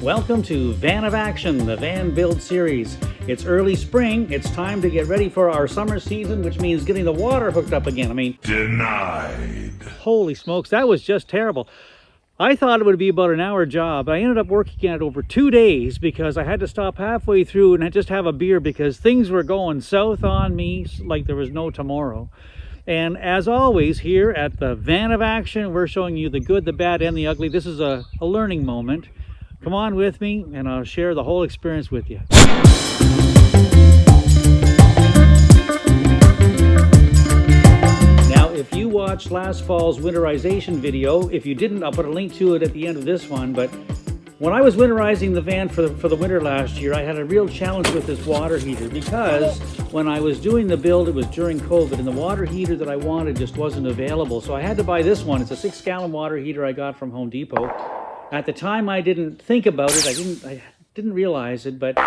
Welcome to Van of Action, the van build series. It's early spring. It's time to get ready for our summer season, which means getting the water hooked up again. Denied. Holy smokes, that was just terrible. I thought it would be about an hour job, but I ended up working at it over 2 days because I had to stop halfway through and just have a beer because things were going south on me like there was no tomorrow. And as always, here at the Van of Action, we're showing you the good, the bad, and the ugly. This is a learning moment. Come on with me, and I'll share the whole experience with you. Now, if you watched last fall's winterization video, if you didn't, I'll put a link to it at the end of this one. But when I was winterizing the van for the winter last year, I had a real challenge with this water heater because when I was doing the build, it was during COVID, and the water heater that I wanted just wasn't available. So I had to buy this one. It's a 6-gallon water heater I got from Home Depot. At the time, I didn't think about it. I didn't realize it, but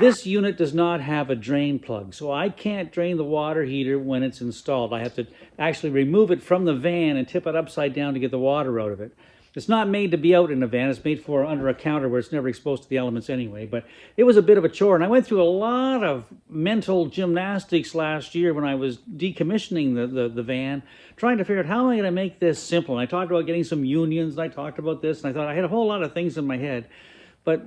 this unit does not have a drain plug, so I can't drain the water heater when it's installed. I have to actually remove it from the van and tip it upside down to get the water out of it. It's not made to be out in a van. It's made for under a counter where it's never exposed to the elements anyway, but it was a bit of a chore, and I went through a lot of mental gymnastics last year when I was decommissioning the van, trying to figure out how am I going to make this simple. And I talked about getting some unions, and I talked about this, and I thought I had a whole lot of things in my head. But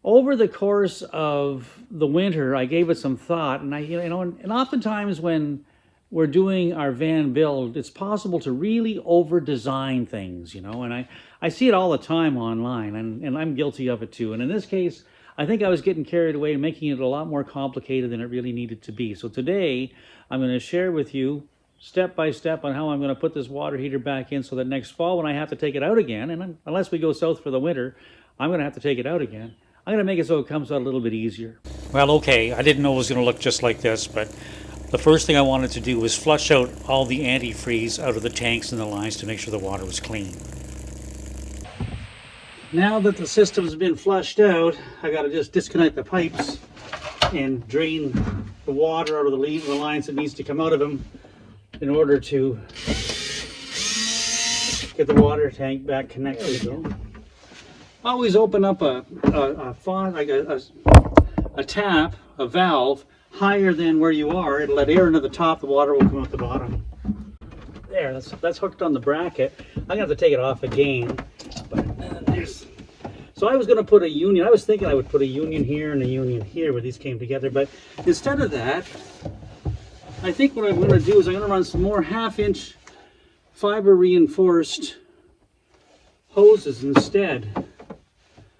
over the course of the winter, I gave it some thought, and and oftentimes when we're doing our van build, it's possible to really over-design things, and I see it all the time online, and I'm guilty of it too. And in this case, I think I was getting carried away and making it a lot more complicated than it really needed to be. So today, I'm going to share with you step by step on how I'm going to put this water heater back in so that next fall when I have to take it out again, and unless we go south for the winter, I'm going to have to take it out again. I'm going to make it so it comes out a little bit easier. Well, okay, I didn't know it was going to look just like this, but the first thing I wanted to do was flush out all the antifreeze out of the tanks and the lines to make sure the water was clean. Now that the system's been flushed out, I got to just disconnect the pipes and drain the water out of the lines that needs to come out of them in order to get the water tank back connected again. Always open up a tap, a valve, higher than where you are. It'll let air into the top, the water will come out the bottom. There, that's hooked on the bracket. I'm gonna have to take it off again. So I was gonna put a union. I was thinking I would put a union here and a union here where these came together, but instead of that, I think what I'm gonna do is I'm gonna run some more 1/2-inch fiber reinforced hoses instead.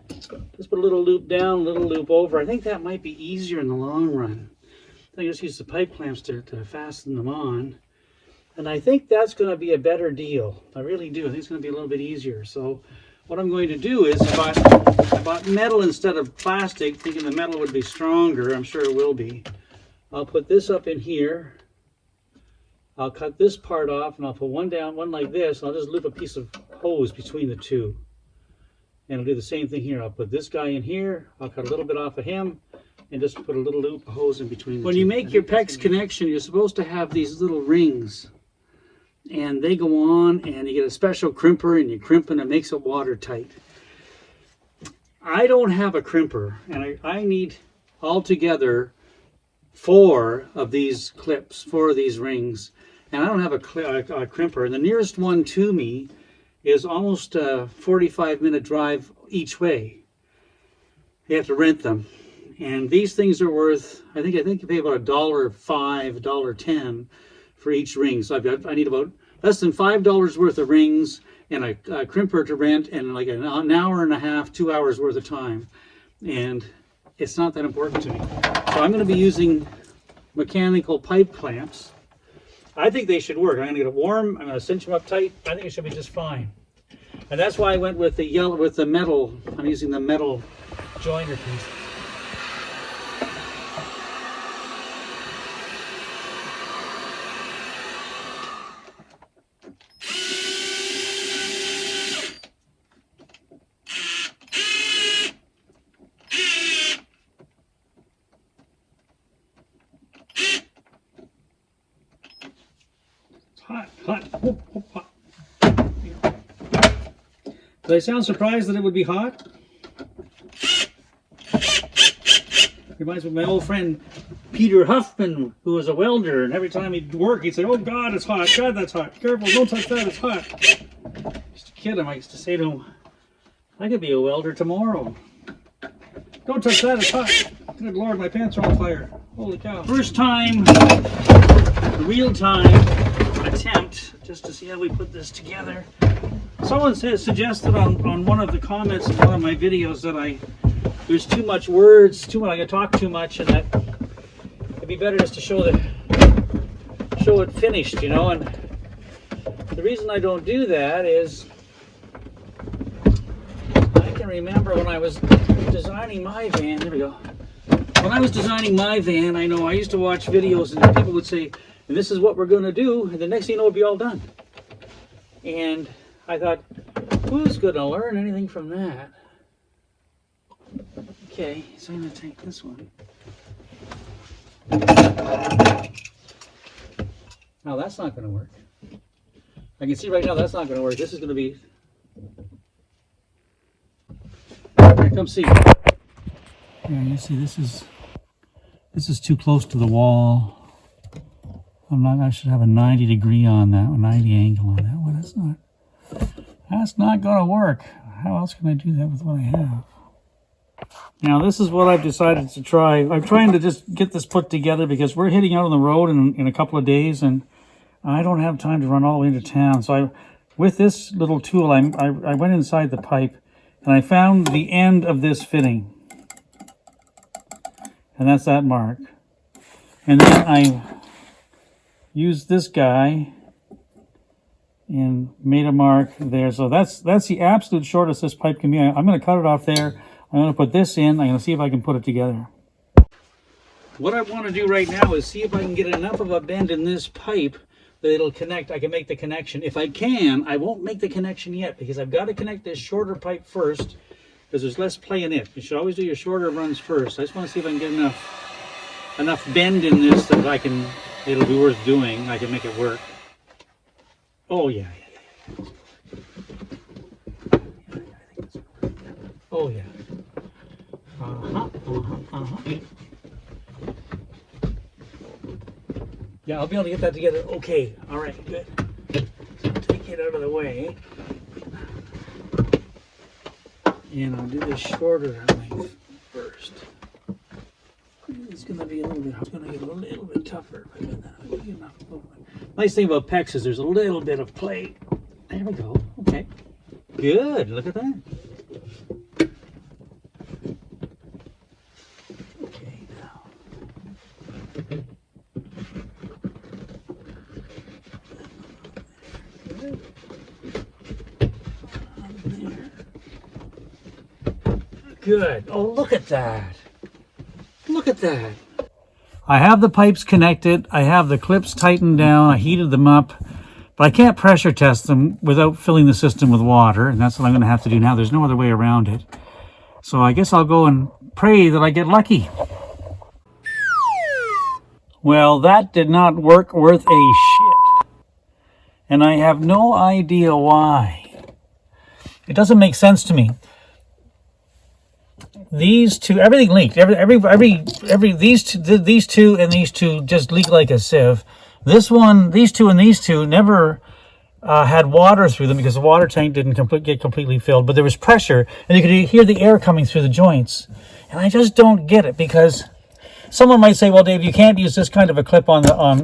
Just put a little loop down, a little loop over. I think that might be easier in the long run. I just use the pipe clamps to fasten them on. And I think that's going to be a better deal. I really do. I think it's going to be a little bit easier. So what I'm going to do is I bought metal instead of plastic, thinking the metal would be stronger. I'm sure it will be. I'll put this up in here. I'll cut this part off, and I'll put one down, one like this, and I'll just loop a piece of hose between the two. And I'll do the same thing here. I'll put this guy in here. I'll cut a little bit off of him and just put a little loop of hose in between the two. When you make your PEX connection, you're supposed to have these little rings. And they go on, and you get a special crimper, and you crimp, and it makes it watertight. I don't have a crimper, and I need altogether 4 of these clips, 4 of these rings. And I don't have a crimper. And the nearest one to me is almost a 45-minute drive each way. You have to rent them. And these things are worth, I think you pay about $1.05, $1.10 for each ring. So I need about less than $5 worth of rings and a crimper to rent and like an hour and a half, 2 hours worth of time. And it's not that important to me. So I'm going to be using mechanical pipe clamps. I think they should work. I'm going to get it warm. I'm going to cinch them up tight. I think it should be just fine. And that's why I went with the metal. I'm using the metal joiner piece. Hot. Whoop, whoop, hot. Did I sound surprised that it would be hot? Reminds me of my old friend Peter Huffman, who was a welder, and every time he'd work, he'd say, "Oh God, it's hot. God, that's hot. Careful, don't touch that, it's hot." I used to kid him. I used to say to him, "I could be a welder tomorrow. Don't touch that, it's hot. Good Lord, my pants are on fire. Holy cow." First time, real-time attempt, just to see how we put this together. Someone suggested on one of the comments in one of my videos that there's too much words, I talk too much, and that it'd be better just to show it finished, you know. And the reason I don't do that is I can remember when I was designing my van. There we go. When I was designing my van, I know I used to watch videos and people would say, "And this is what we're going to do," and the next thing you know, it'll be all done. And I thought, who's going to learn anything from that? Okay, so I'm going to take this one. Now that's not going to work. I can see right now that's not going to work. This is going to be... Here, come see. Yeah, you see this is too close to the wall. I should have a 90 degree on that, a 90 angle on that one. That's not going to work. How else can I do that with what I have? Now this is what I've decided to try. I'm trying to just get this put together because we're heading out on the road in a couple of days, and I don't have time to run all the way into town. So with this little tool, I went inside the pipe and I found the end of this fitting. And that's that mark. And then I used this guy and made a mark there. So that's the absolute shortest this pipe can be. I'm going to cut it off there. I'm going to put this in. I'm going to see if I can put it together. What I want to do right now is see if I can get enough of a bend in this pipe that it'll connect. I can make the connection. If I can, I won't make the connection yet because I've got to connect this shorter pipe first because there's less play in it. You should always do your shorter runs first. I just want to see if I can get enough bend in this that it'll be worth doing. I can make it work. Oh yeah. Oh yeah. Yeah, I'll be able to get that together. Okay, all right, good. So take it out of the way. And I'll do this shorter length first. It's going to be a little bit, it's going to get a little bit tougher. Nice thing about PEX is there's a little bit of play. There we go. Okay. Good. Look at that. Okay, now. Good. Oh, look at that. Look at that. I have the pipes connected. I have the clips tightened down. I heated them up. But I can't pressure test them without filling the system with water. And that's what I'm going to have to do now. There's no other way around it. So I guess I'll go and pray that I get lucky. Well, that did not work worth a shit. And I have no idea why. It doesn't make sense to me. These two, everything leaked. These two and these two just leak like a sieve. This one, these two and these two never had water through them because the water tank didn't get completely filled. But there was pressure, and you could hear the air coming through the joints. And I just don't get it because someone might say, "Well, Dave, you can't use this kind of a clip on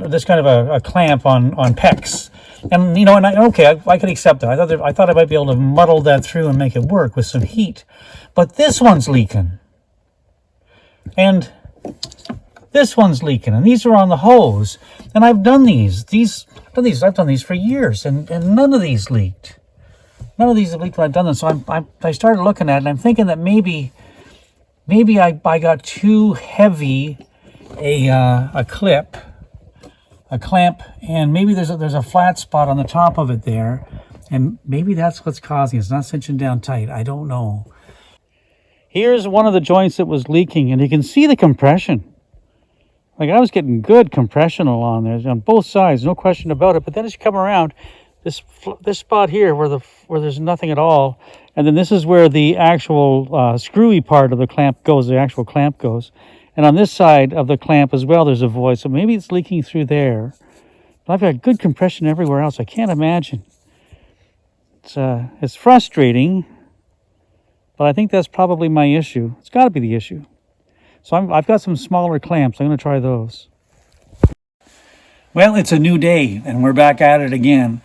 this kind of a clamp on PEX." And you know, I could accept that. I thought I might be able to muddle that through and make it work with some heat. But this one's leaking. And this one's leaking. And these are on the hose. And I've done these. I've done these for years. And none of these leaked. None of these have leaked when I've done them. So I started looking at it. And I'm thinking that maybe I got too heavy a clamp. And maybe there's a flat spot on the top of it there. And maybe that's what's causing it. It's not cinching down tight. I don't know. Here's one of the joints that was leaking, and you can see the compression. Like I was getting good compression along there on both sides, no question about it. But then as you come around, this spot here where there's nothing at all, and then this is where the actual screwy part of the clamp goes, the actual clamp goes, And on this side of the clamp as well, there's a void. So maybe it's leaking through there. But I've got good compression everywhere else. I can't imagine. It's frustrating, but I think that's probably my issue. It's got to be the issue. So I've got some smaller clamps. I'm going to try those. Well, it's a new day, and we're back at it again.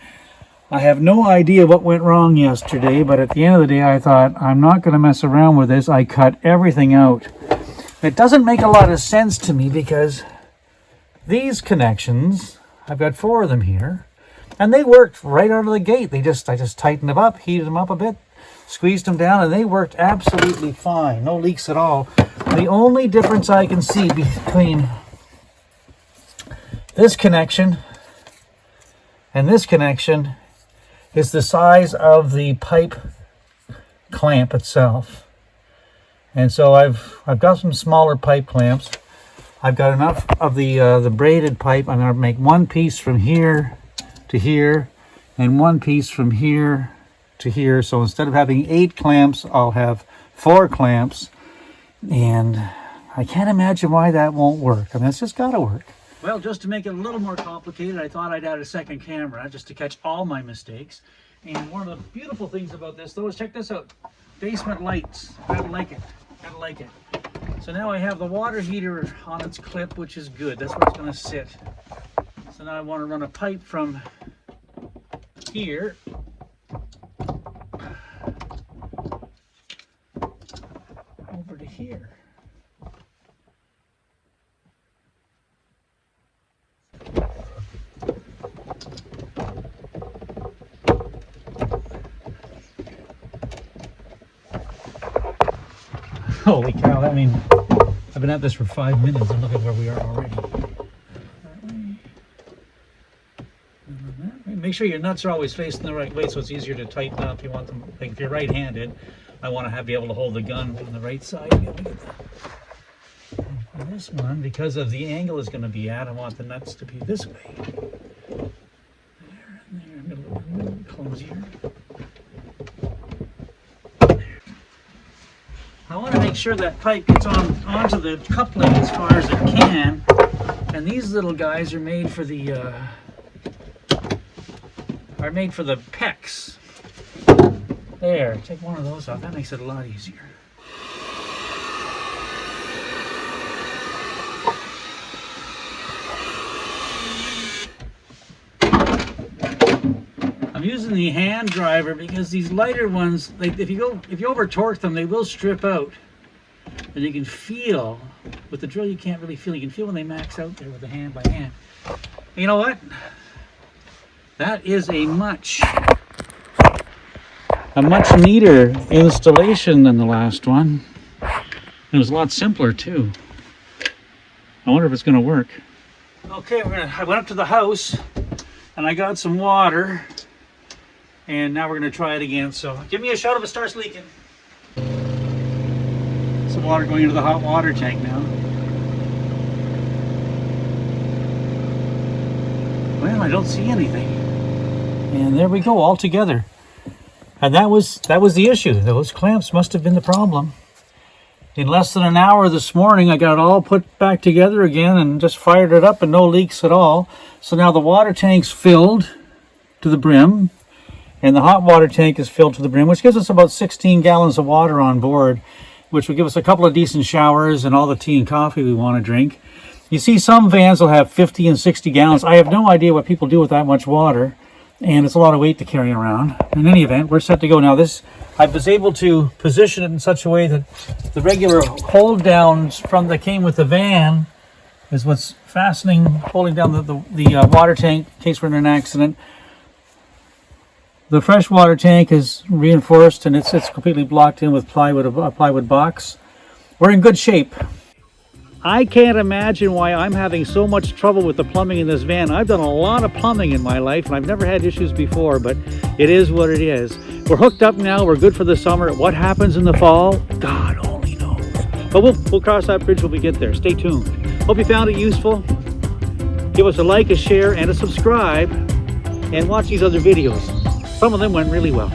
I have no idea what went wrong yesterday, but at the end of the day, I thought, I'm not going to mess around with this. I cut everything out. It doesn't make a lot of sense to me because these connections, I've got 4 of them here, and they worked right out of the gate. I just tightened them up, heated them up a bit, squeezed them down, and they worked absolutely fine. No leaks at all. The only difference I can see between this connection and this connection is the size of the pipe clamp itself. And so I've got some smaller pipe clamps. I've got enough of the braided pipe. I'm going to make one piece from here to here and one piece from here to here. So instead of having 8 clamps, I'll have 4 clamps. And I can't imagine why that won't work. I mean, it's just got to work. Well, just to make it a little more complicated, I thought I'd add a second camera just to catch all my mistakes. And one of the beautiful things about this, though, is check this out. Basement lights. Gotta like it. Gotta like it. So now I have the water heater on its clip, which is good. That's where it's going to sit. So now I want to run a pipe from here over to here. Holy cow, I mean, I've been at this for 5 minutes and look at where we are already. Make sure your nuts are always facing the right way so it's easier to tighten up. You want them, like if you're right-handed, I want to be able to hold the gun on the right side. And for this one, because of the angle it's going to be at, I want the nuts to be this way. There, and there, a little closier. I want to make sure that pipe gets onto the coupling as far as it can, and these little guys are made for the PEX. There, take one of those off. That makes it a lot easier. I'm using the hand driver because these lighter ones, like if you over torque them, they will strip out. And you can feel with the drill, you can't really feel. You can feel when they max out there with the hand by hand. You know what? That is a much neater installation than the last one. It was a lot simpler too. I wonder if it's going to work. Okay, I went up to the house and I got some water. And now we're going to try it again. So give me a shout if it starts leaking. Some water going into the hot water tank now. Well, I don't see anything. And there we go, all together. And that was the issue. Those clamps must have been the problem. In less than an hour this morning, I got it all put back together again and just fired it up and no leaks at all. So now the water tank's filled to the brim. And the hot water tank is filled to the brim, which gives us about 16 gallons of water on board, which will give us a couple of decent showers and all the tea and coffee we want to drink. You see some vans will have 50 and 60 gallons. I have no idea what people do with that much water, and it's a lot of weight to carry around. In any event, we're set to go. Now I was able to position it in such a way that the regular hold downs that came with the van is what's holding down the water tank in case we're in an accident. The freshwater tank is reinforced and it's completely blocked in with a plywood box. We're in good shape. I can't imagine why I'm having so much trouble with the plumbing in this van. I've done a lot of plumbing in my life and I've never had issues before, but it is what it is. We're hooked up now. We're good for the summer. What happens in the fall? God only knows. But we'll cross that bridge when we get there. Stay tuned. Hope you found it useful. Give us a like, a share, and a subscribe, and watch these other videos. Some of them went really well.